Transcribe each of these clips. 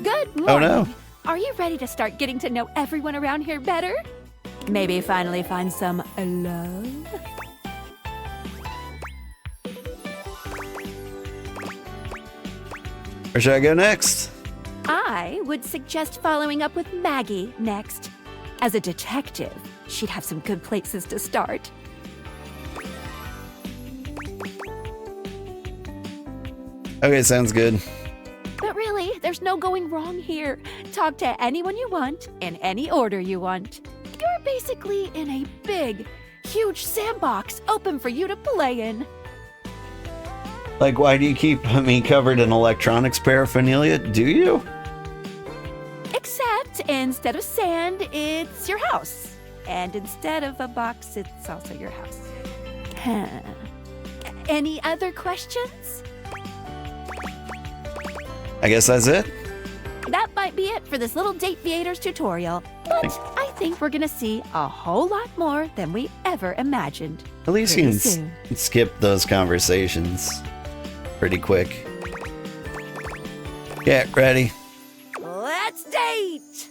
Good morning. Oh no. Are you ready to start getting to know everyone around here better? Maybe finally find some love? Where should I go next? I would suggest following up with Maggie next. As a detective, she'd have some good places to start. Okay, sounds good. But really, there's no going wrong here. Talk to anyone you want, in any order you want. You're basically in a big, huge sandbox open for you to play in. Like, why do you keep me covered in electronics paraphernalia? Do you? Except instead of sand, it's your house. And instead of a box, it's also your house. Huh. Any other questions? I guess that's it. That might be it for this little Date Theaters tutorial. But I think we're gonna see a whole lot more than we ever imagined. At least you Pretty can skip those conversations pretty quick. Get ready. Let's date!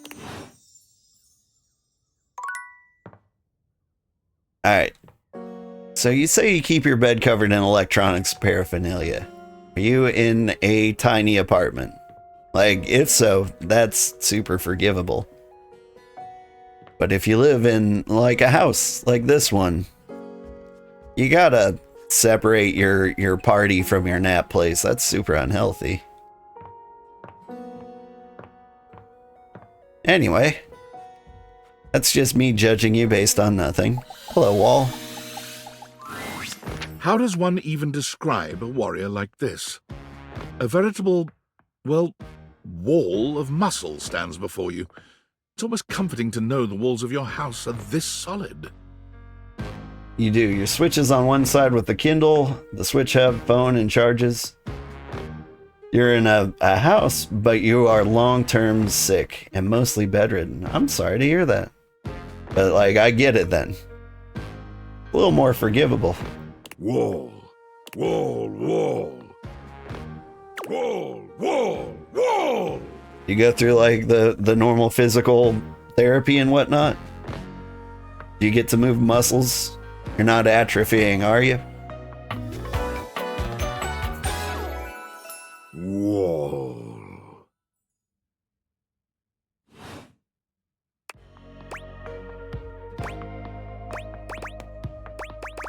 Alright. So you say you keep your bed covered in electronics paraphernalia. Are you in a tiny apartment? Like, if so, that's super forgivable. But if you live in, like, a house like this one, you gotta separate your party from your nap place. That's super unhealthy. Anyway, that's just me judging you based on nothing. Hello, Wall. How does one even describe a warrior like this? A veritable, well, wall of muscle stands before you. It's almost comforting to know the walls of your house are this solid. You do. Your switch is on one side with the Kindle, the Switch Hub, phone, and charges. You're in a house, but you are long-term sick and mostly bedridden. I'm sorry to hear that. But, like, I get it then. A little more forgivable. Wall, wall, wall. Wall, wall, wall. You go through, like, the normal physical therapy and whatnot? Do you get to move muscles? You're not atrophying, are you? Wall.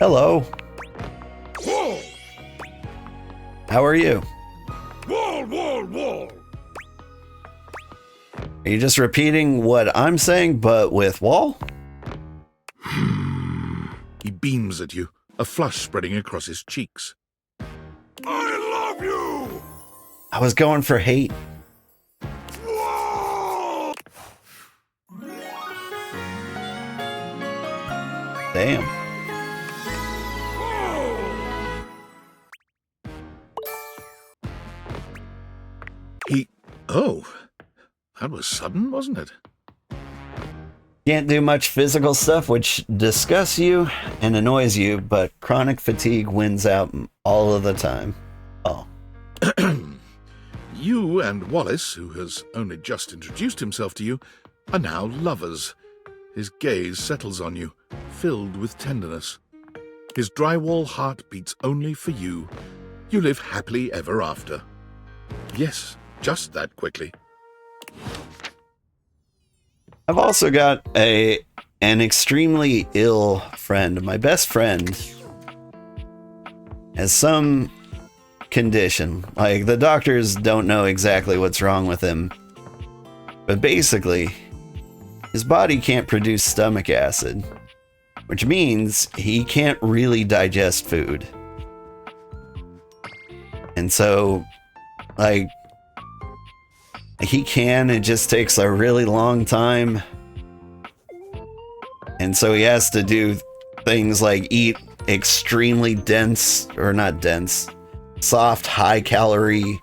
Hello. Wall. How are you? Wall, wall, wall. Are you just repeating what I'm saying, but with Wall? He beams at you, a flush spreading across his cheeks. I love you! I was going for hate. Wall! Damn. Oh, that was sudden, wasn't it? Can't do much physical stuff, which disgusts you and annoys you, but chronic fatigue wins out all of the time. Oh. You and Wallace, who has only just introduced himself to you, are now lovers. His gaze settles on you, filled with tenderness. His drywall heart beats only for you. You live happily ever after. Yes, just that quickly. I've also got an extremely ill friend. My best friend has some condition. Like, the doctors don't know exactly what's wrong with him. But basically, his body can't produce stomach acid, which means he can't really digest food. And so, like, he can, it just takes a really long time. And so he has to do things like eat extremely dense, or not dense, soft, high calorie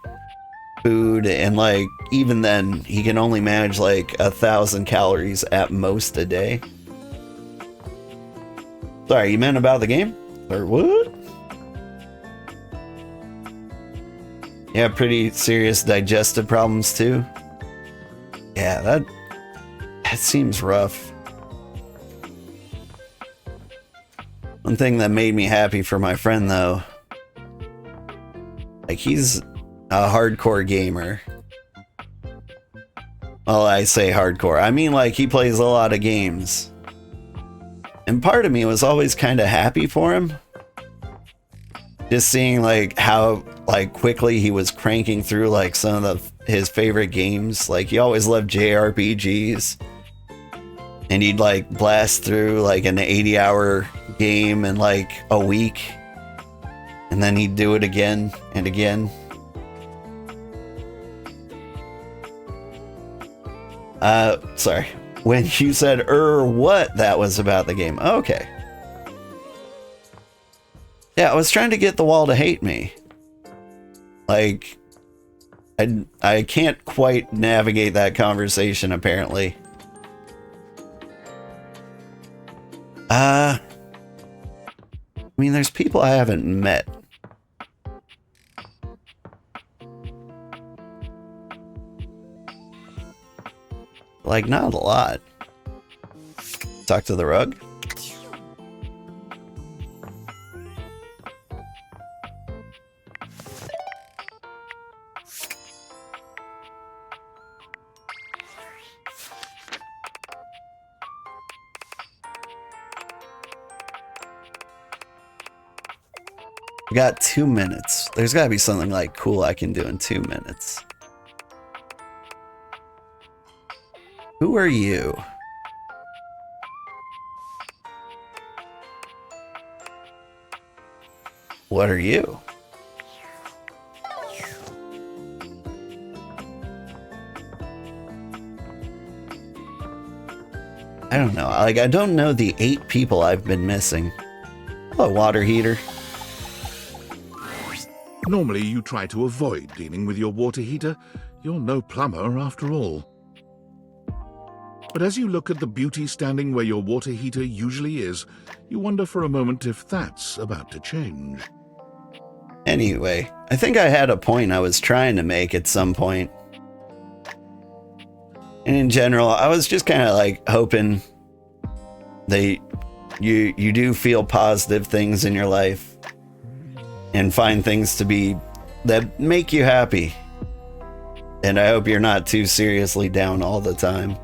food. And like, even then, he can only manage like 1,000 calories at most a day. Sorry, you meant about the game? Or what? Yeah, pretty serious digestive problems too. Yeah, that seems rough. One thing that made me happy for my friend, though, like, he's a hardcore gamer. Well, I say hardcore. I mean, like, he plays a lot of games. And part of me was always kind of happy for him. Just seeing, like, how, like, quickly he was cranking through, like, some of his favorite games. Like, he always loved JRPGs. And he'd, like, blast through, like, an 80-hour game in, like, a week. And then he'd do it again and again. Sorry. When you said, what, that was about the game. Okay. Yeah, I was trying to get the wall to hate me. Like, I can't quite navigate that conversation, apparently. I mean, there's people I haven't met. Like, not a lot. Talk to the rug. We got 2 minutes. There's got to be something like cool I can do in 2 minutes. Who are you? What are you? I don't know. Like, I don't know the 8 people I've been missing. Hello, water heater. Normally you try to avoid dealing with your water heater. You're no plumber after all. But as you look at the beauty standing where your water heater usually is, you wonder for a moment if that's about to change. Anyway, I think I had a point I was trying to make at some point. And in general, I was just kind of like hoping that you do feel positive things in your life and find things to be that make you happy. And I hope you're not too seriously down all the time.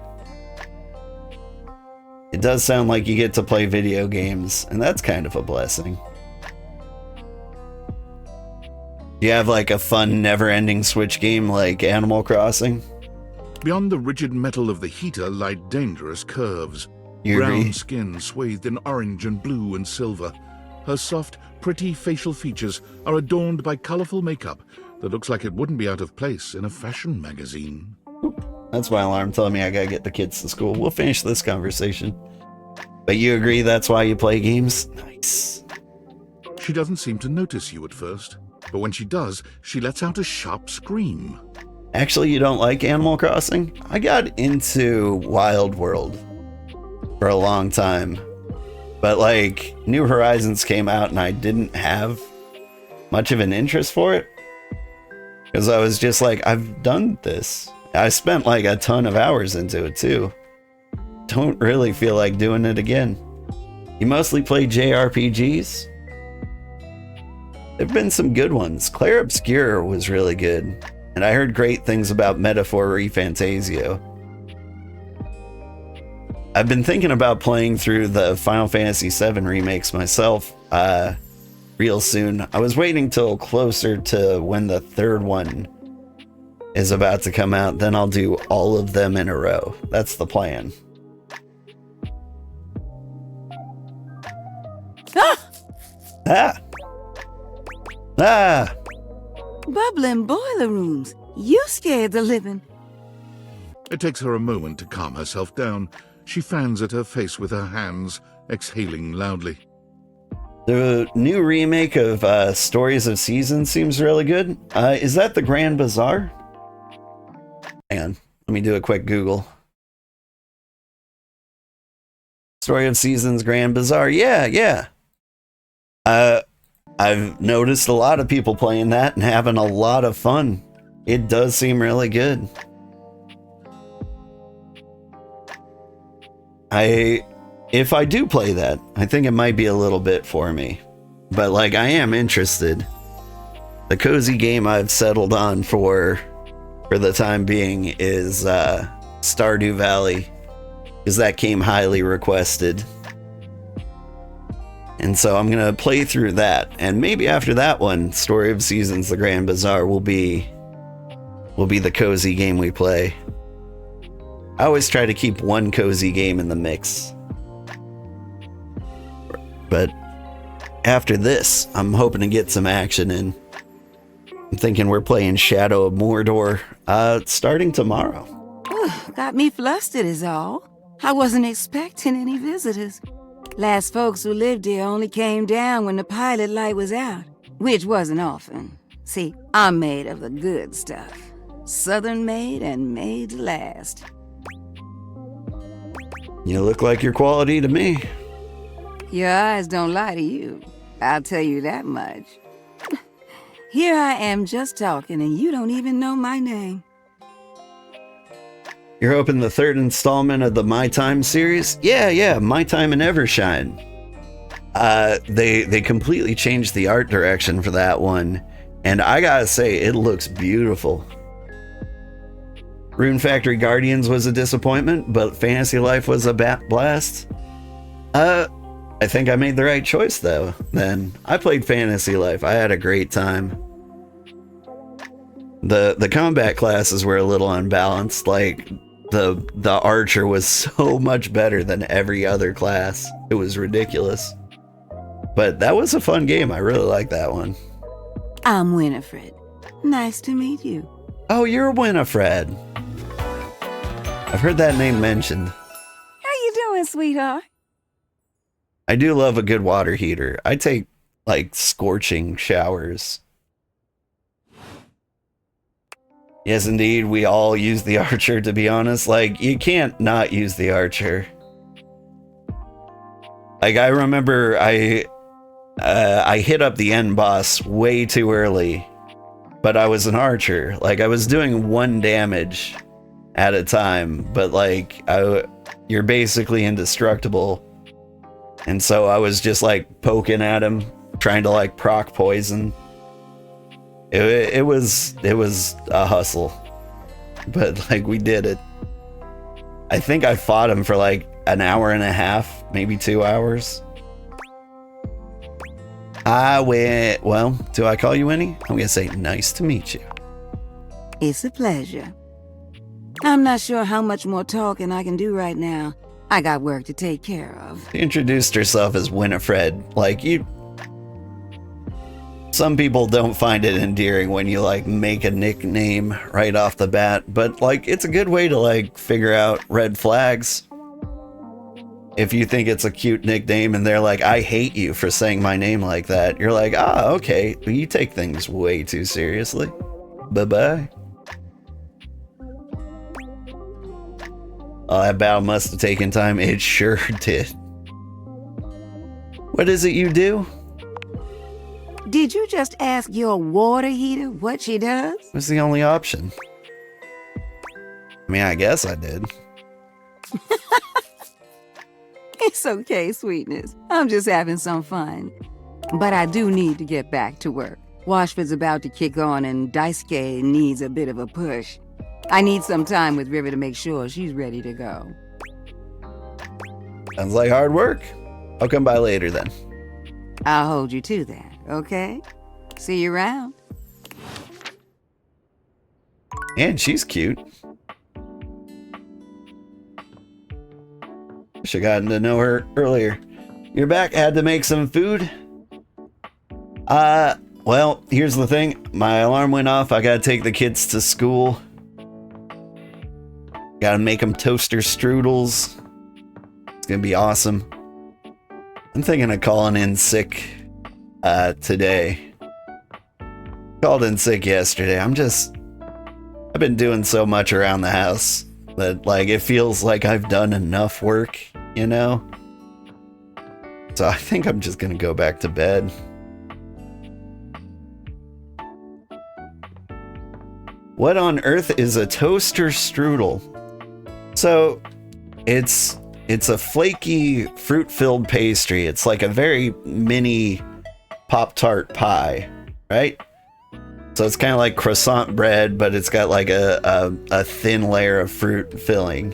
It does sound like you get to play video games, and that's kind of a blessing. Do you have like a fun, never-ending Switch game like Animal Crossing? Beyond the rigid metal of the heater lie dangerous curves. You agree? Brown skin swathed in orange and blue and silver. Her soft, pretty facial features are adorned by colorful makeup that looks like it wouldn't be out of place in a fashion magazine. That's my alarm telling me I gotta get the kids to school. We'll finish this conversation. But you agree that's why you play games? Nice. She doesn't seem to notice you at first, but when she does, she lets out a sharp scream. Actually, you don't like Animal Crossing? I got into Wild World for a long time. But like, New Horizons came out and I didn't have much of an interest for it. Because I was just like, I've done this. I spent like a ton of hours into it too. Don't really feel like doing it again. You mostly play JRPGs? There've been some good ones. Clair Obscur was really good. And I heard great things about Metaphor ReFantasio. I've been thinking about playing through the Final Fantasy VII remakes myself real soon. I was waiting till closer to when the third one is about to come out. Then I'll do all of them in a row. That's the plan. Ah! Ah! Bubbling boiler rooms. You scared the living. It takes her a moment to calm herself down. She fans at her face with her hands, exhaling loudly. The new remake of Stories of Seasons seems really good. Is that the Grand Bazaar? Hang on, let me do a quick Google. Story of Seasons Grand Bazaar. Yeah. I've noticed a lot of people playing that and having a lot of fun. It does seem really good. If I do play that, I think it might be a little bit for me. But like, I am interested. The cozy game I've settled on for the time being is Stardew Valley, because that came highly requested. And so I'm gonna play through that, and maybe after that one, Story of Seasons: The Grand Bazaar will be the cozy game we play. I always try to keep one cozy game in the mix. But after this, I'm hoping to get some action in. I'm thinking we're playing Shadow of Mordor starting tomorrow. Got me flustered is all. I wasn't expecting any visitors. Last folks who lived here only came down when the pilot light was out, which wasn't often. See, I'm made of the good stuff. Southern made and made to last. You look like your quality to me. Your eyes don't lie to you. I'll tell you that much. Here I am just talking and you don't even know my name. You're hoping the third installment of the My Time series? Yeah, My Time in Evershine. They completely changed the art direction for that one, and I gotta say, it looks beautiful. Rune Factory Guardians was a disappointment, but Fantasy Life was a blast. I think I made the right choice though. Then I played Fantasy Life. I had a great time. The combat classes were a little unbalanced. Like the archer was so much better than every other class. It was ridiculous. But that was a fun game. I really like that one. I'm Winifred. Nice to meet you. Oh, you're Winifred. I've heard that name mentioned. How you doing, sweetheart? I do love a good water heater. I take, like, scorching showers. Yes, indeed, we all use the archer, to be honest. Like, you can't not use the archer. Like, I remember I hit up the end boss way too early, but I was an archer. Like, I was doing 1 damage at a time, but, like, you're basically indestructible. And so I was just like poking at him, trying to like proc poison. It was a hustle, but like we did it. I think I fought him for like an hour and a half, maybe 2 hours. Well, do I call you Winnie? I'm gonna say nice to meet you. It's a pleasure. I'm not sure how much more talking I can do right now. I got work to take care of. She introduced herself as Winifred. Like, some people don't find it endearing when you like make a nickname right off the bat, but like it's a good way to like figure out red flags. If you think it's a cute nickname and they're like, I hate you for saying my name like that, you're like, okay, you take things way too seriously. Bye-bye. Oh, that battle must have taken time. It sure did. What is it you do? Did you just ask your water heater what she does? What's the only option? I mean, I guess I did. It's okay, sweetness. I'm just having some fun. But I do need to get back to work. Washford's about to kick on and Daisuke needs a bit of a push. I need some time with River to make sure she's ready to go. Sounds like hard work. I'll come by later then. I'll hold you to that, okay? See you around. And she's cute. Should've gotten to know her earlier. You're back, had to make some food? Well, here's the thing. My alarm went off. I gotta take the kids to school. Gotta make them toaster strudels. It's gonna be awesome. I'm thinking of calling in sick today. Called in sick yesterday. I've been doing so much around the house that like it feels like I've done enough work, you know? So I think I'm just gonna go back to bed. What on earth is a toaster strudel? So it's it's a flaky fruit-filled pastry. It's like a very mini Pop-Tart pie, right? So it's kind of like croissant bread, but it's got like a thin layer of fruit filling.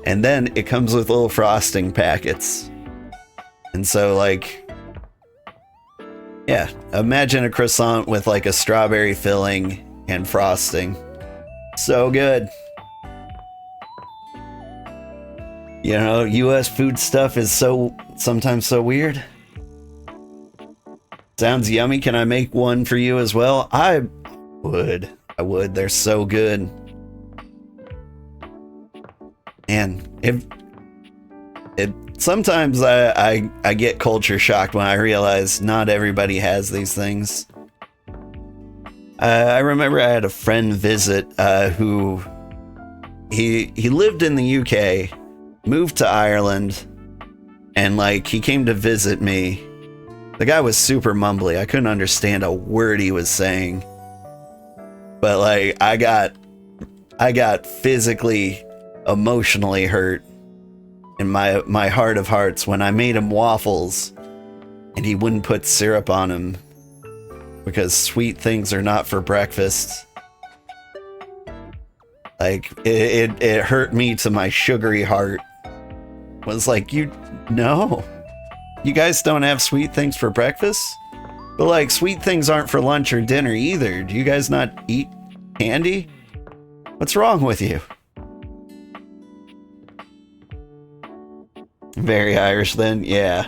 And then it comes with little frosting packets. And so like, yeah, imagine a croissant with like a strawberry filling and frosting. So good. You know, US food stuff is sometimes so weird. Sounds yummy. Can I make one for you as well? I would. They're so good. And sometimes I get culture shocked when I realize not everybody has these things. I remember I had a friend visit who he lived in the UK, moved to Ireland, and like he came to visit me. The guy was super mumbly. I couldn't understand a word he was saying. But like I got physically, emotionally hurt in my heart of hearts when I made him waffles and he wouldn't put syrup on them because sweet things are not for breakfast. Like it hurt me to my sugary heart. It was like, you guys don't have sweet things for breakfast? But like sweet things aren't for lunch or dinner either. Do you guys not eat candy? What's wrong with you? Very Irish then, yeah.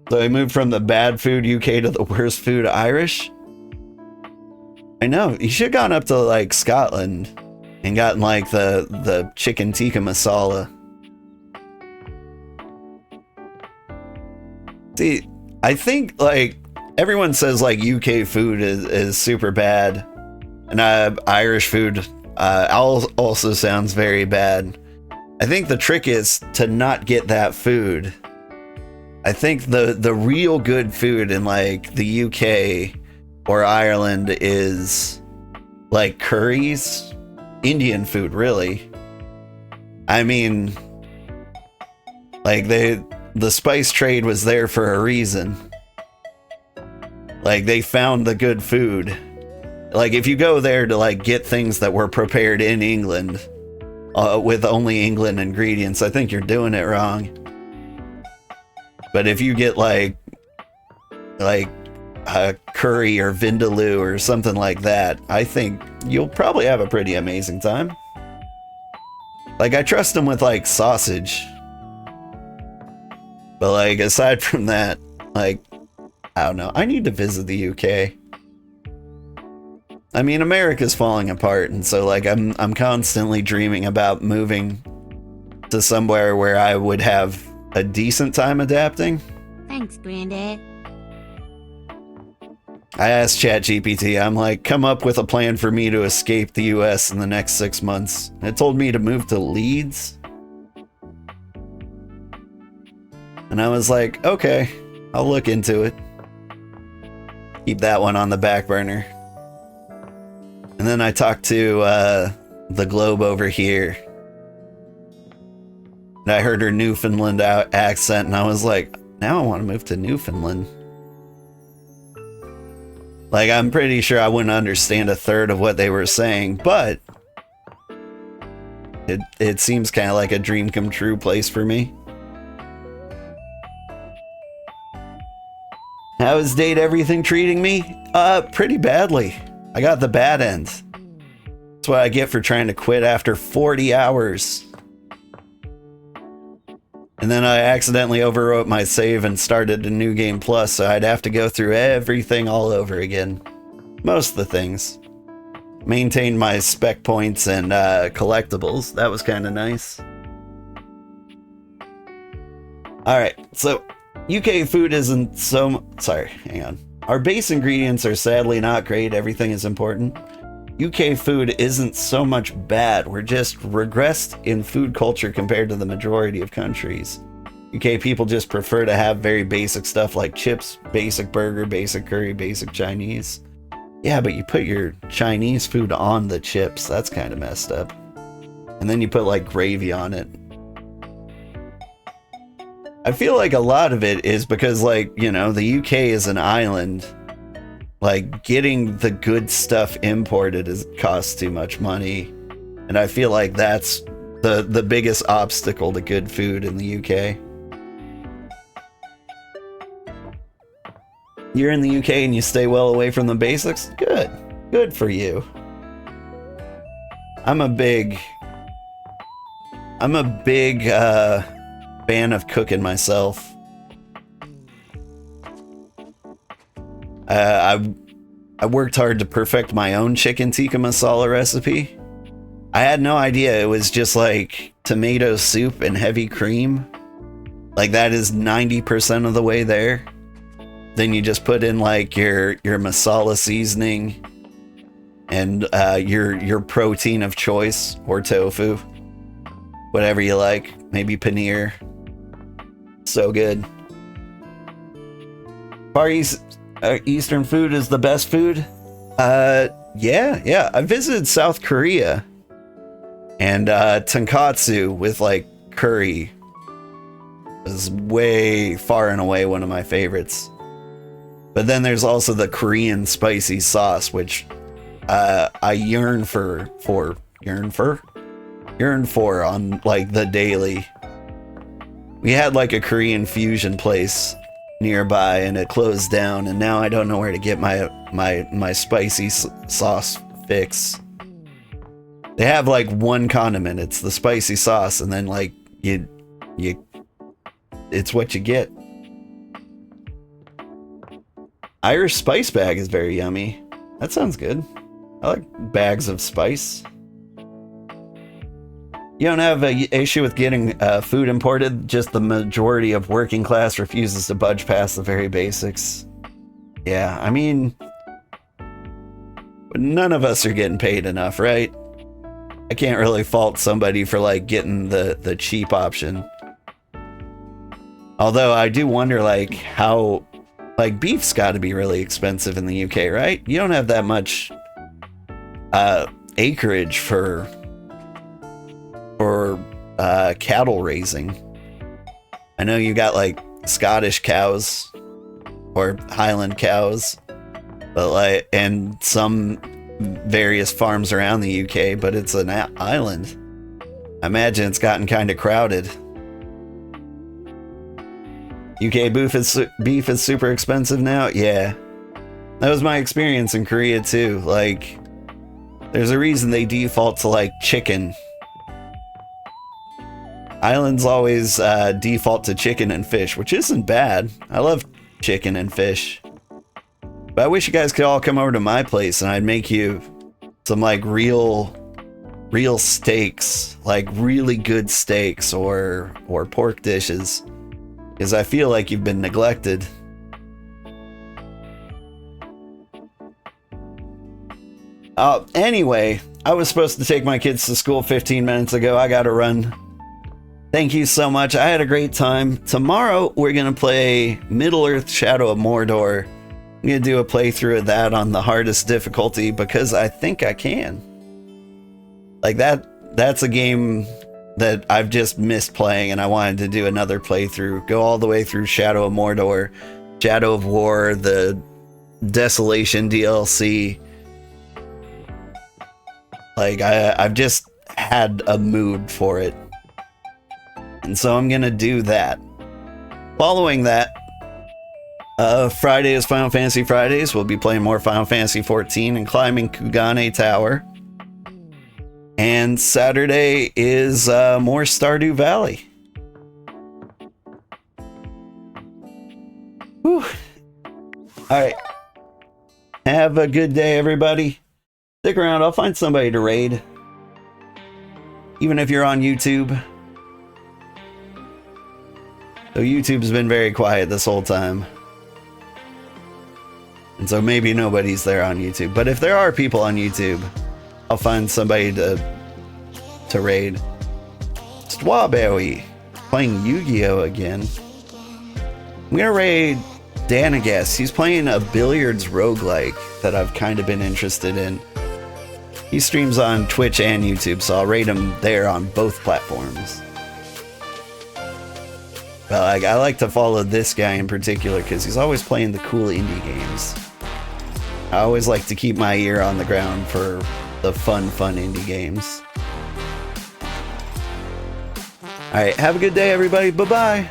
So I moved from the bad food UK to the worst food Irish? I know, you should have gone up to like Scotland and gotten like the chicken tikka masala. See, I think like everyone says like UK food is super bad, and Irish food also sounds very bad. I think the trick is to not get that food. I think the real good food in like the UK or Ireland is like curries, Indian food, really. I mean, like the spice trade was there for a reason. Like they found the good food. Like if you go there to like get things that were prepared in England with only England ingredients, I think you're doing it wrong. But if you get like a curry or vindaloo or something like that, I think you'll probably have a pretty amazing time. Like I trust them with like sausage. But like aside from that, like I don't know. I need to visit the UK. I mean, America's falling apart, and so like I'm constantly dreaming about moving to somewhere where I would have a decent time adapting. Thanks, Granddad. I asked ChatGPT, I'm like, come up with a plan for me to escape the US in the next 6 months. It told me to move to Leeds. And I was like, okay, I'll look into it. Keep that one on the back burner. And then I talked to the Globe over here. And I heard her Newfoundland accent, and I was like, now I want to move to Newfoundland. Like, I'm pretty sure I wouldn't understand a third of what they were saying, but it seems kind of like a dream come true place for me. How is Date Everything treating me? Pretty badly. I got the bad end. That's what I get for trying to quit after 40 hours. And then I accidentally overwrote my save and started a new game plus, so I'd have to go through everything all over again. Most of the things. Maintained my spec points and collectibles. That was kind of nice. Alright, so UK food isn't so... Sorry, hang on. Our base ingredients are sadly not great. Everything is important. UK food isn't so much bad. We're just regressed in food culture compared to the majority of countries. UK people just prefer to have very basic stuff like chips, basic burger, basic curry, basic Chinese. Yeah, but you put your Chinese food on the chips. That's kind of messed up. And then you put like gravy on it. I feel like a lot of it is because, like, you know, the UK is an island. Like, getting the good stuff imported costs too much money. And I feel like that's the biggest obstacle to good food in the UK. You're in the UK and you stay well away from the basics? Good. Good for you. I'm a big fan of cooking myself. I worked hard to perfect my own chicken tikka masala recipe. I had no idea it was just like tomato soup and heavy cream. Like that is 90% of the way there. Then you just put in like your masala seasoning and your protein of choice, or tofu, whatever you like, maybe paneer. So good. Far East Eastern food is the best food. Yeah. I visited South Korea, and tonkatsu with like curry is way far and away one of my favorites. But then there's also the Korean spicy sauce, which I yearn for on like the daily. We had like a Korean fusion place nearby and it closed down, and now I don't know where to get my spicy sauce fix. They have like one condiment, it's the spicy sauce, and then like you it's what you get. Irish spice bag is very yummy. That sounds good. I like bags of spice. You don't have an issue with getting food imported, just the majority of working class refuses to budge past the very basics. Yeah, I mean, none of us are getting paid enough, right? I can't really fault somebody for like getting the cheap option. Although I do wonder like how, like beef's got to be really expensive in the UK, right? You don't have that much acreage for cattle raising. I know you got like Scottish cows or Highland cows, but like, and some various farms around the UK, but it's an island. I imagine it's gotten kind of crowded. UK beef is super expensive now. Yeah, that was my experience in Korea too. Like, there's a reason they default to like chicken. Islands always default to chicken and fish, which isn't bad. I love chicken and fish. But I wish you guys could all come over to my place and I'd make you some like real steaks, like really good steaks or pork dishes. Because I feel like you've been neglected. Anyway, I was supposed to take my kids to school 15 minutes ago. I gotta run. Thank you so much. I had a great time. Tomorrow, we're going to play Middle-earth: Shadow of Mordor. I'm going to do a playthrough of that on the hardest difficulty because I think I can. Like that's a game that I've just missed playing, and I wanted to do another playthrough. Go all the way through Shadow of Mordor, Shadow of War, the Desolation DLC. Like, I've just had a mood for it. And so I'm gonna do that. Following that, Friday is Final Fantasy Fridays. We'll be playing more Final Fantasy 14 and climbing Kugane Tower. And Saturday is more Stardew Valley. Whew. Alright. Have a good day, everybody. Stick around, I'll find somebody to raid. Even if you're on YouTube. So YouTube's been very quiet this whole time. And so maybe nobody's there on YouTube. But if there are people on YouTube, I'll find somebody to raid. Strawberry playing Yu-Gi-Oh! Again. I'm gonna raid Danagas. He's playing a billiards roguelike that I've kind of been interested in. He streams on Twitch and YouTube, so I'll raid him there on both platforms. But like, I like to follow this guy in particular because he's always playing the cool indie games. I always like to keep my ear on the ground for the fun indie games. Alright, have a good day, everybody. Bye-bye.